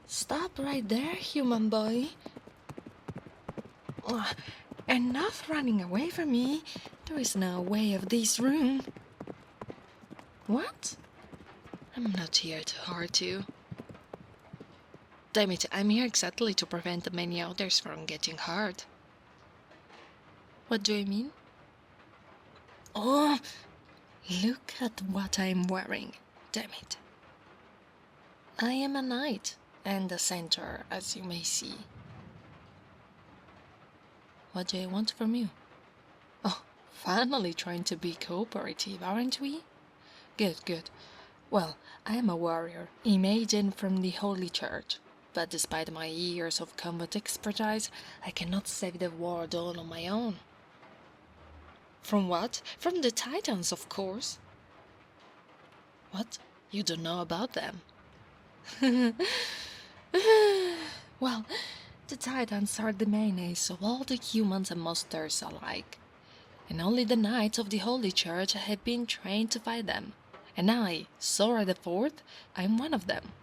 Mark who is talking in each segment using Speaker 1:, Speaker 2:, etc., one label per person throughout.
Speaker 1: Stop right there, human boy. Enough running away from me. There is no way of this room. What? I'm not here to hurt you. Damn it, I'm here exactly to prevent the many others from getting hurt. What do you mean? Oh, look at what I'm wearing. Damn it. I am a knight and a centaur, as you may see. What do I want from you? Oh, finally trying to be cooperative, aren't we? Good, good. Well, I am a warrior, imagined from the Holy Church. But despite my years of combat expertise, I cannot save the world all on my own. From what? From the Titans, of course. What? You don't know about them? Well, the Titans are the menace of all the humans and monsters alike. And only the Knights of the Holy Church have been trained to fight them. And I, Sora the Fourth, I'm one of them.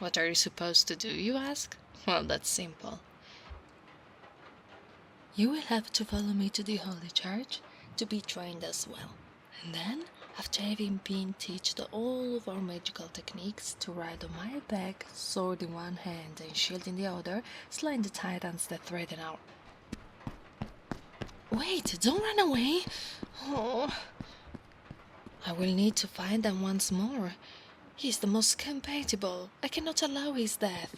Speaker 1: What are you supposed to do, you ask? Well, that's simple. You will have to follow me to the Holy Church to be trained as well. And then, after having been taught all of our magical techniques to ride on my back, sword in one hand and shield in the other, slaying the Titans that threaten our... Wait, don't run away! Oh, I will need to find them once more. He is the most compatible. I cannot allow his death.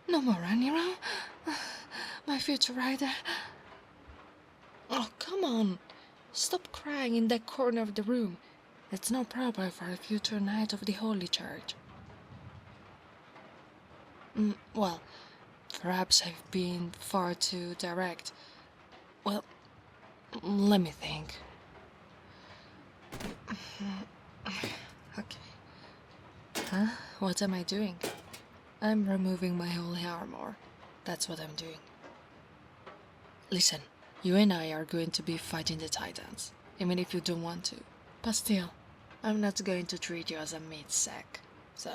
Speaker 1: No more running around. My future rider. Oh, come on. Stop crying in that corner of the room. It's not proper for a future knight of the Holy Church. Well, perhaps I've been far too direct. Well, let me think. Okay. Huh? What am I doing? I'm removing my holy armor. That's what I'm doing. Listen, you and I are going to be fighting the Titans, even if you don't want to. But still, I'm not going to treat you as a meat sack. So,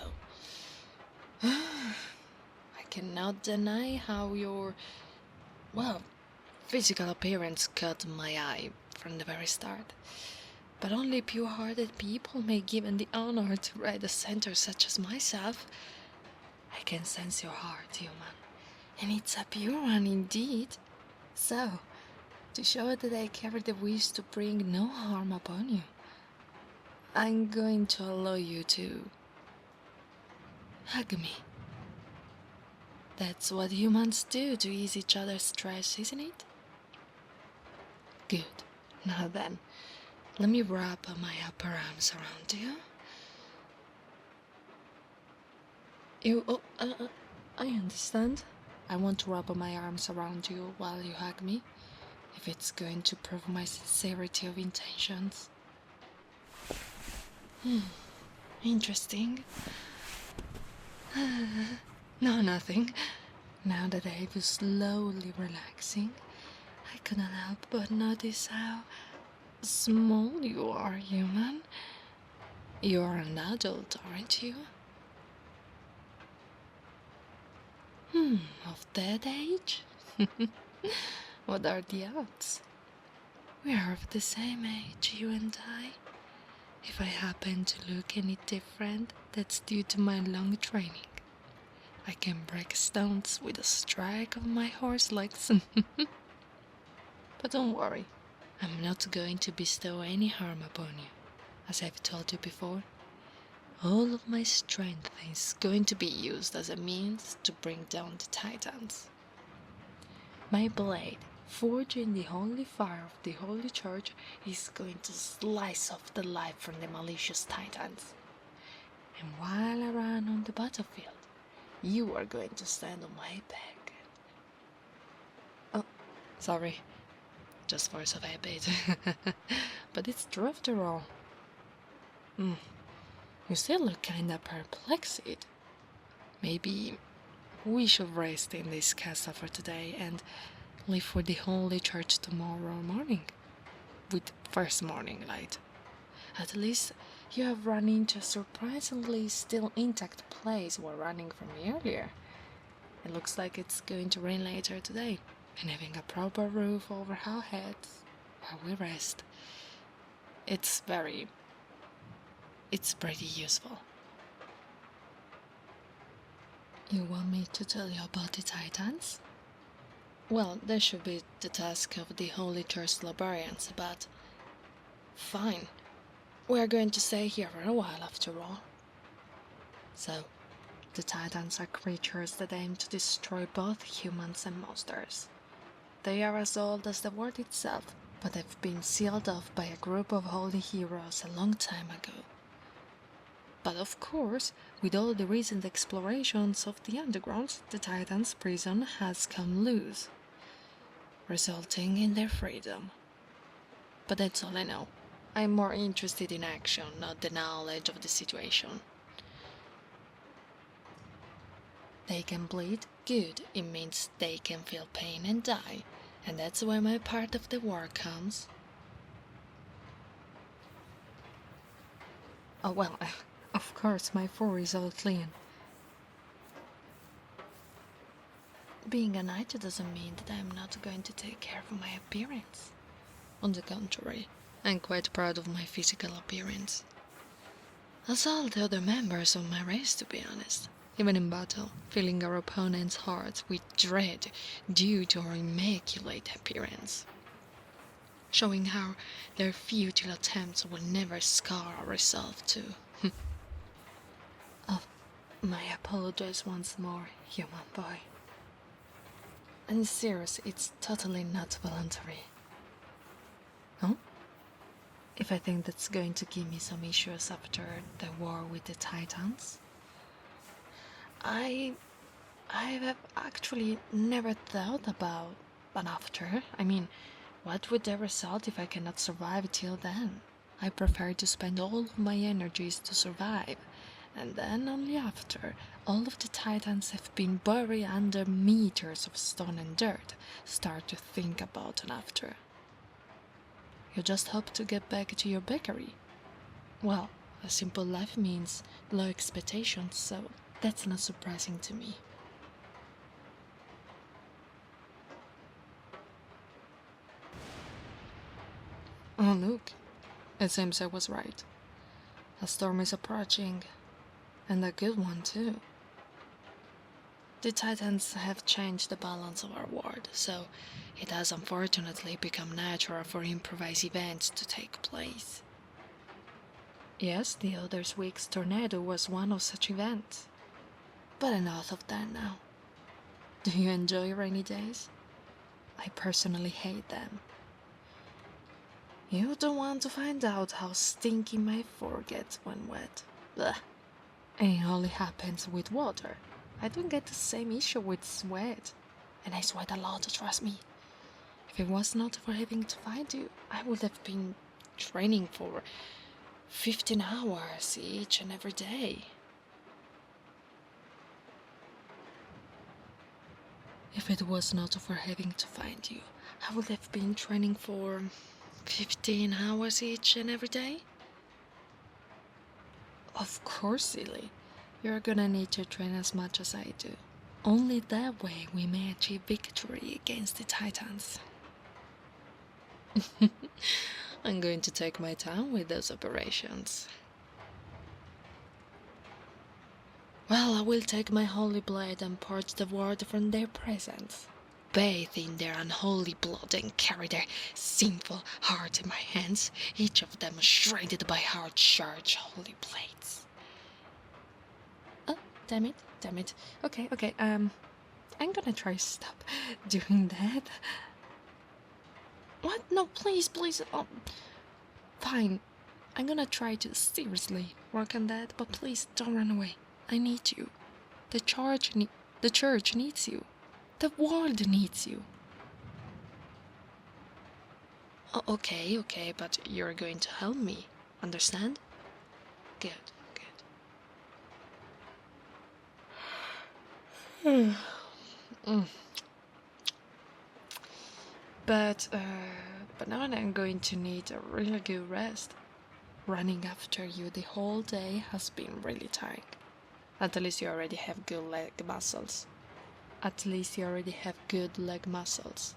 Speaker 1: I cannot deny how your, well, physical appearance caught my eye from the very start. But only pure-hearted people may given the honor to ride a centaur such as myself. I can sense your heart, human, and it's a pure one indeed. So, to show that I carry the wish to bring no harm upon you, I'm going to allow you to hug me. That's what humans do to ease each other's stress, isn't it? Good. Now then, let me wrap my upper arms around you. I understand. I want to wrap my arms around you while you hug me, if it's going to prove my sincerity of intentions. Interesting. No, nothing. Now that I was slowly relaxing, I couldn't help but notice how small you are, human. You're an adult, aren't you? Of that age? What are the odds? We are of the same age, you and I. If I happen to look any different, that's due to my long training. I can break stones with a strike of my horse legs. But don't worry, I'm not going to bestow any harm upon you. As I've told you before, all of my strength is going to be used as a means to bring down the Titans. My blade, forged in the holy fire of the Holy Church, is going to slice off the life from the malicious Titans. And while I run on the battlefield, you are going to stand on my back. Oh, sorry. Just force of habit. But it's true after all. You still look kinda perplexed. Maybe we should rest in this castle for today and leave for the Holy Church tomorrow morning, with first morning light. At least you have run into a surprisingly still intact place we're running from earlier. It looks like it's going to rain later today, and having a proper roof over our heads while we rest, it's pretty useful. You want me to tell you about the Titans? Well, that should be the task of the Holy Church librarians, but fine. We're going to stay here for a while after all. So, the Titans are creatures that aim to destroy both humans and monsters. They are as old as the world itself, but have been sealed off by a group of holy heroes a long time ago. But of course, with all the recent explorations of the underground, the Titans' prison has come loose, resulting in their freedom. But that's all I know. I'm more interested in action, not the knowledge of the situation. They can bleed? Good. It means they can feel pain and die. And that's where my part of the work comes. Oh, well, of course, my fur is all clean. Being a knight doesn't mean that I'm not going to take care of my appearance. On the contrary, I'm quite proud of my physical appearance. As all the other members of my race, to be honest. Even in battle, filling our opponents' hearts with dread due to our immaculate appearance. Showing how their futile attempts will never scar our resolve to. Oh, my apologies once more, human boy. And serious, it's totally not voluntary. Huh? If I think that's going to give me some issues after the war with the Titans? I have actually never thought about an after. I mean, what would the result if I cannot survive till then? I prefer to spend all of my energies to survive, and then only after all of the Titans have been buried under meters of stone and dirt, start to think about an after. You just hope to get back to your bakery. Well, a simple life means low expectations, so that's not surprising to me. Oh, look. It seems I was right. A storm is approaching, and a good one, too. The Titans have changed the balance of our world, so it has unfortunately become natural for improvised events to take place. Yes, the other week's tornado was one of such events. But enough of that now. Do you enjoy rainy days? I personally hate them. You don't want to find out how stinky my fur gets when wet. Blech. And it only happens with water. I don't get the same issue with sweat. And I sweat a lot, trust me. If it was not for having to find you, I would have been training for 15 hours each and every day. If it was not for having to find you, I would have been training for 15 hours each and every day? Of course, silly. You're gonna need to train as much as I do. Only that way we may achieve victory against the Titans. I'm going to take my time with those operations. Well, I will take my holy blade and purge the world from their presence. Bathe in their unholy blood and carry their sinful heart in my hands, each of them shredded by hard charged holy blades. Oh, damn it. Okay, I'm gonna try to stop doing that. What? No, please. Oh, fine. I'm gonna try to seriously work on that, but please don't run away. I need you. The church needs you. The world needs you. Oh, okay, but you're going to help me. Understand? Good. But now I'm going to need a really good rest. Running after you the whole day has been really tiring. At least you already have good leg muscles. At least you already have good leg muscles.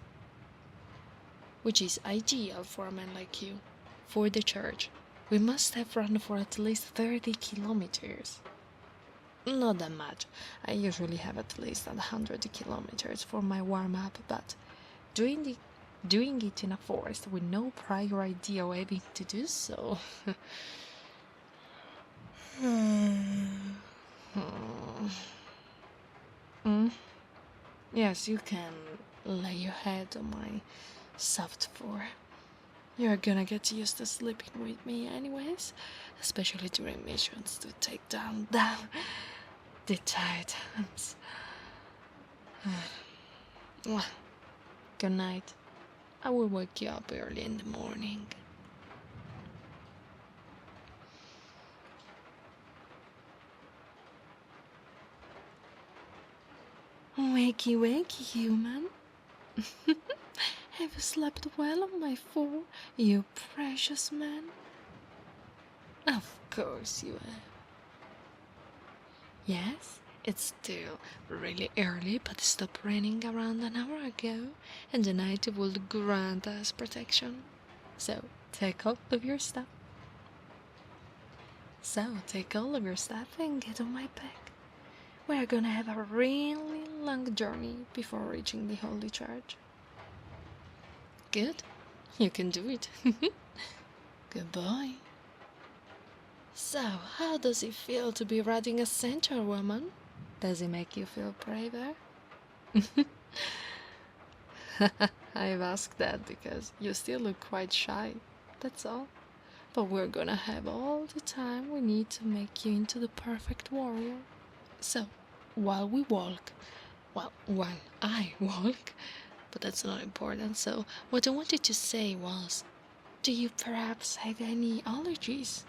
Speaker 1: Which is ideal for a man like you. For the church, we must have run for at least 30 kilometers. Not that much. I usually have at least 100 kilometers for my warm-up, but doing it in a forest with no prior idea of having to do so. Yes, you can lay your head on my soft fur. You're gonna get used to sleeping with me anyways, especially during missions to take down the Titans. Good night. I will wake you up early in the morning. Wakey, wakey, human. Have you slept well on my fur, you precious man? Of course you have. Yes, it's still really early, but it stopped raining around an hour ago, and the night will grant us protection. So, take all of your stuff. And get on my back. We're gonna have a really long journey before reaching the Holy Church. Good. You can do it. Goodbye. So, how does it feel to be riding a centaur, woman? Does it make you feel braver? I've asked that because you still look quite shy, that's all. But we're gonna have all the time we need to make you into the perfect warrior. So, while I walk, but that's not important, so what I wanted to say was, do you perhaps have any allergies?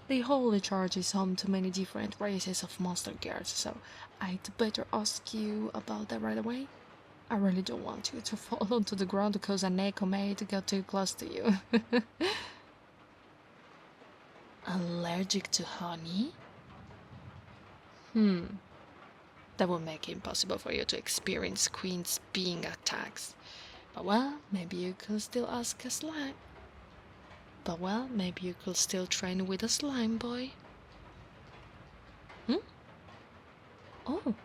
Speaker 1: The Holy Church is home to many different races of monster girls, so I'd better ask you about that right away. I really don't want you to fall onto the ground because an echo mate got too close to you. Allergic to honey? That would make it impossible for you to experience queen's being attacks. But well, maybe you could still ask a slime. Maybe you could still train with a slime boy. Oh,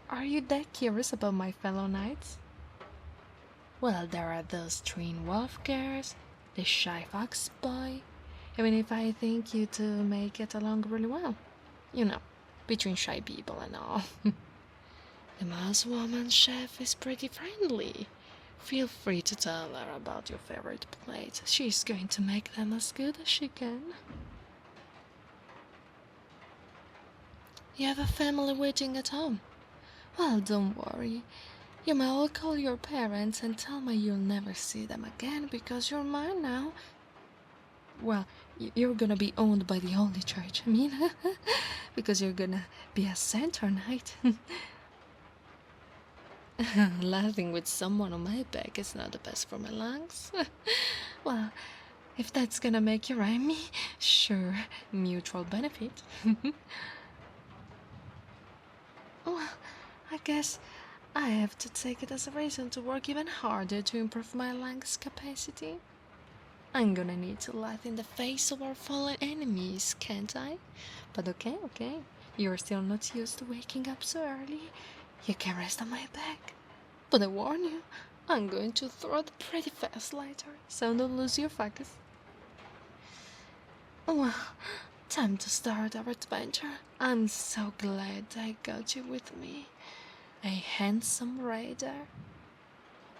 Speaker 1: are you that curious about my fellow knights? Well, there are those twin wolf girls, the shy fox boy. Even if I think you two may get along really well. You know, between shy people and all. The mouse woman chef is pretty friendly. Feel free to tell her about your favorite plate. She's going to make them as good as she can. You have a family waiting at home. Well, don't worry. You may all call your parents and tell me you'll never see them again because you're mine now. Well, you're gonna be owned by the Holy Church, I mean. Because you're gonna be a centaur knight. Laughing with someone on my back is not the best for my lungs. Well, if that's gonna make you rhyme me, sure, mutual benefit. Well, I guess I have to take it as a reason to work even harder to improve my lungs capacity. I'm gonna need to laugh in the face of our fallen enemies, can't I? But okay. You're still not used to waking up so early. You can rest on my back. But I warn you, I'm going to throw it pretty fast later, so don't lose your focus. Well, time to start our adventure. I'm so glad I got you with me. A handsome rider.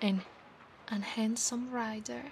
Speaker 1: And a handsome rider.